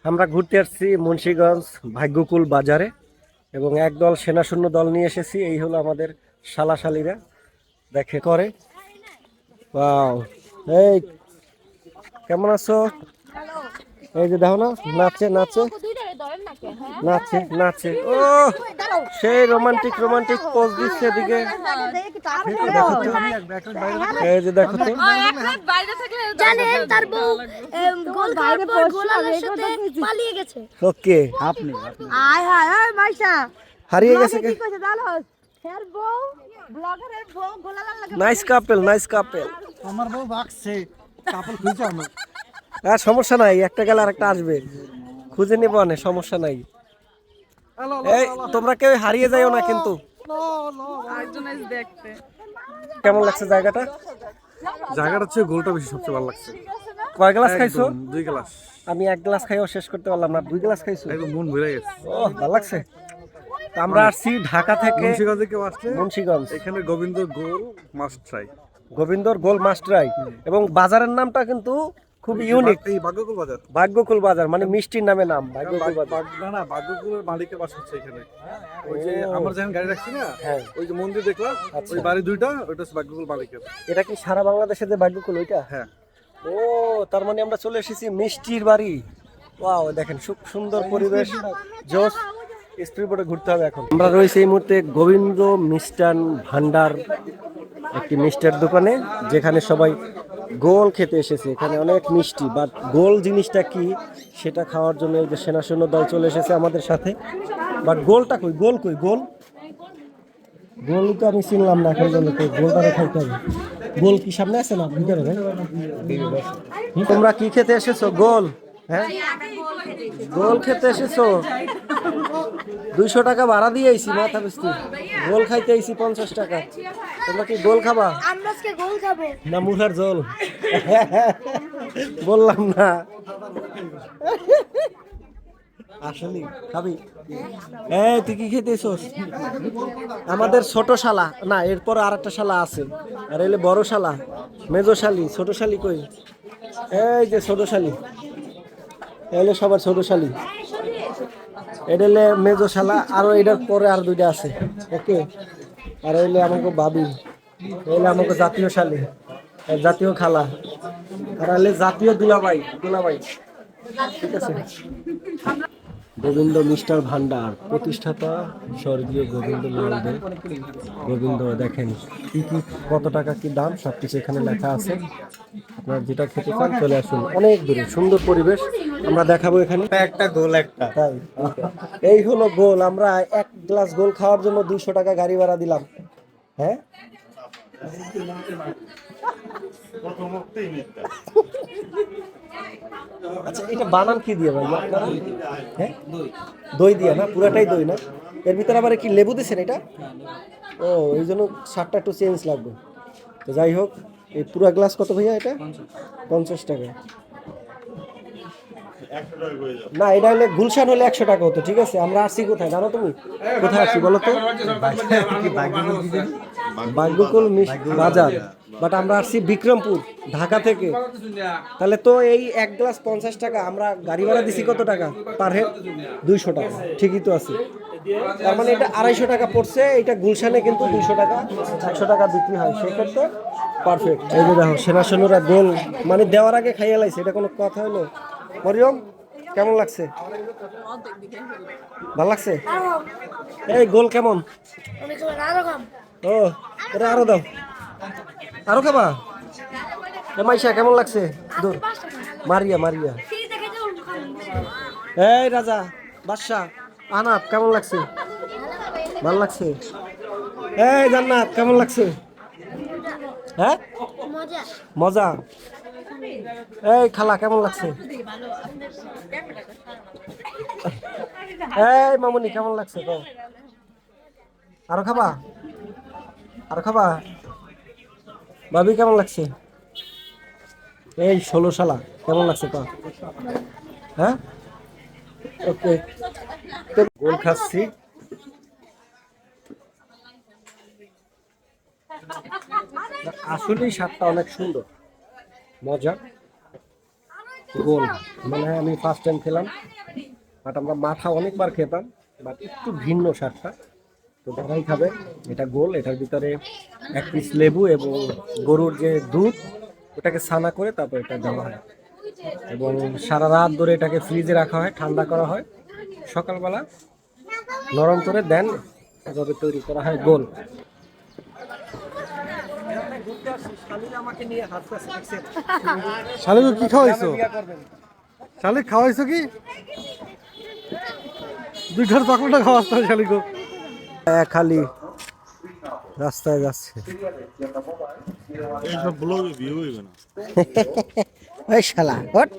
আমরা ঘুরতে আসছি মুন্সিগঞ্জ ভাগ্যকুল বাজারে এবং একদল সেনাশূন্য দল নিয়ে এসেছি। এই হলো আমাদের শালাশালীরা, দেখে করে। ওয়াও, এই কেমন আছো? এই যে দেখো না, নাচে নাচে নাচে নাচে। ও সেই রোমান্টিক রোমান্টিক পোজ দিচ্ছে এদিকে। এই যে দেখো তো, ওকে হারিয়ে গেছে। নাইস কাপল, নাইস কাপল। আমার বউ ভাগছে কাপড় খুঁজে আনো। আর সমস্যা নাই, একটা গেলে আর একটা আসবে, খুঁজে নিবো না, সমস্যা নাই। এই তোমরা কেউ হারিয়ে যাইও না কিন্তু। কেমন লাগছে জায়গাটা? জায়গাটা হচ্ছে গোলটা বেশি সবচেয়ে ভালো লাগছে। কয় গ্লাস খাইছো? 2 গ্লাস। আমি 1 গ্লাস খাইও শেষ করতে পারলাম না, 2 গ্লাস খাইছো। একদম মন ভরে গেছে। ও ভালো লাগছে। তো আমরা আসছি ঢাকা থেকে মুন্সিগঞ্জে কেউ আসলে মুন্সিগঞ্জ, এখানে গোবিন্দ গোল মাস্ট ট্রাই। গোবিন্দর গোল মাস্টরাই। এবং বাজারের নামটা কিন্তু খুব ইউনিক, এই ভাগ্যকুল বাজার। ভাগ্যকুল বাজার, মানে মিষ্টির নামে নাম ভাগ্যকুল বাজার। না না, ভাগ্যকুলের মালিকের বাসা হচ্ছে এখানে। ওই যে আমরা যখন গাড়ি রাখছি না, হ্যাঁ। ওই যে মন্দির দেখলাম, ওই বাড়ি দুইটা, ওইটা হচ্ছে ভাগ্যকুল মালিকের। এটা কি সারা বাংলাদেশে যে ভাগ্যকুল ওইটা? হ্যাঁ। ও তার মানে আমরা চলে এসেছি মিষ্টির বাড়ি। ওয়াও, দেখেন খুব সুন্দর পরিবেশ, জোস। স্পিডবোটে ঘুরতে হবে এখন। আমরা রয়েছি এই মুহূর্তে গোবিন্দ মিষ্টান ভান্ডার, একটি মিষ্টির দোকানে, যেখানে সবাই গোল খেতে এসেছে। এখানে অনেক মিষ্টি, বাট গোল জিনিসটা কি সেটা খাওয়ার জন্য এই যে সেনাশূন্য দল চলে এসেছে আমাদের সাথে। বাট গোলটা কই, গোল কই, গোল গোল তো আমি চিনলাম না এখন পর্যন্ত। গোলটা খাইতে হবে। গোল কি সামনে আছে না ভিতরে? তোমরা কি খেতে এসেছো? গোল? হ্যাঁ, গোল খেতে এসেছো। 200 টাকা ভাড়া দিয়ে আইছি, মাথা পিছু। গোল খাইতে আইছি 50 টাকা। তোমরা কি গোল খাবা? আমরা আজকে গোল খাবো না মুখার জল? বললাম না আসলে খাবি। এই তুই কি খেতে এসোস? আমাদের ছোট শালা না, এরপর আর একটা শালা আছে, আর এলে বড় শালা, মেজো শালি। ছোট শালি কই? এই যে ছোট শালি, এলে সবার ছোট শালি, এটা এলে মেজো শালা, আরো এটার পরে আর দুইটা আছে। ওকে, আর এলে আমাকে ভাবি, এলে আমাকে জাতীয় শালি, জাতীয় খালা, আর এলে জাতীয় দুলাভাই, দুলাভাই। ঠিক আছে। গোবিন্দ মিষ্টার ভান্ডার প্রতিষ্ঠাতা স্বর্গীয় গোবিন্দ লাল দে। গোবিন্দ দেখেন কি কি কত টাকা কি দাম সবকিছু এখানে লেখা আছে। আপনার যেটা খেতে চান চলে আসুন, অনেক দূরে, সুন্দর পরিবেশ আমরা দেখাবো এখানে। একটা গোল একটা। তাই এই হলো গোল। আমরা 1 গ্লাস গোল খাওয়ার জন্য 200 টাকা গাড়ি ভাড়া দিলাম। হ্যাঁ, আচ্ছা এটা বানান কি দিয়ে ভাই আপনারা? হ্যাঁ, দই দিয়ে না, পুরাটাই দই না? এর ভিতরে আবার কি লেবু দিয়েছেন এটা? ও এই জন্য স্বাদটা একটু চেঞ্জ লাগবে। তো যাই হোক, এই পুরা গ্লাস কত ভাইয়া এটা? 50 টাকা। না এটা হলে গুলশান হলে 100 টাকা হতো। ঠিক আছে, আমরা আসছি কোথায় জানো তুমি? কোথায় আসছি বলো তো? ভাগ্যকুল বাজার, বাট আমরা আসছি বিক্রমপুর, ঢাকা থেকে। তাহলে তো এই 1 গ্লাস 50 টাকা, আমরা গাড়ি ভাড়া দিছি কত টাকা পার হেড? 200 টাকা। ঠিকই তো আছে, তার মানে এটা 250 টাকা পড়ছে। এটা গুলশানে কিন্তু 200 টাকা 100 টাকা বিক্রি হয়, সেক্ষেত্রে পারফেক্ট। এই যে দেখো সেনাশূন্যরা গোল মানে দেওয়ার আগে খাইয়ে লাইছে, এটা কোনো কথা হলো? মরিয়ম কেমন লাগছে? ভালো লাগছে? এই গোল কেমন? অনেক সময় আরো খাম। ও এটা আরো দাও, আরো খাবা? মাইশা কেমন লাগছে? দূর মারিয়া, মারিয়া। এই রাজা, বাদশা, আনাপ কেমন লাগছে? ভালো লাগছে। এই জান্নাত কেমন লাগছে? হ্যাঁ, মজা। মজা। এই খালা কেমন লাগছে? এই মামুনি কেমন লাগছে? তো আরো খাবা? আরো খাবা? ভাবি কেমন লাগছে? এই 16 শালা কেমন লাগছে? তো হ্যাঁ, ওকে। গোল খাচ্ছি। আসলেই স্বাদটা অনেক সুন্দর, মজা। গোল মনে হয় আমি ফার্স্ট টাইম খেলাম, বাট আমরা মাঠা অনেকবার খেতাম, বাট একটু ভিন্ন স্বাদটা। তো যারাই খাবে, এটা গোল, এটার ভিতরে এক পিস লেবু এবং গরুর যে দুধ ওটাকে ছানা করে তারপর এটা দেওয়া হয় এবং সারা রাত ধরে এটাকে ফ্রিজে রাখা হয়, ঠান্ডা করা হয়, সকালবেলা নরম করে দেন, এভাবে তৈরি করা হয় গোল। শালিক কি খাওয়াইছো? শালিক খাওয়াইছো কি? দুইটার চকলেটটা খাওয়াচ্ছ শালিক। খালি রাস্তায় যাচ্ছে এইসব ব্লগে ভিউ হইবে না। ওই শালা হট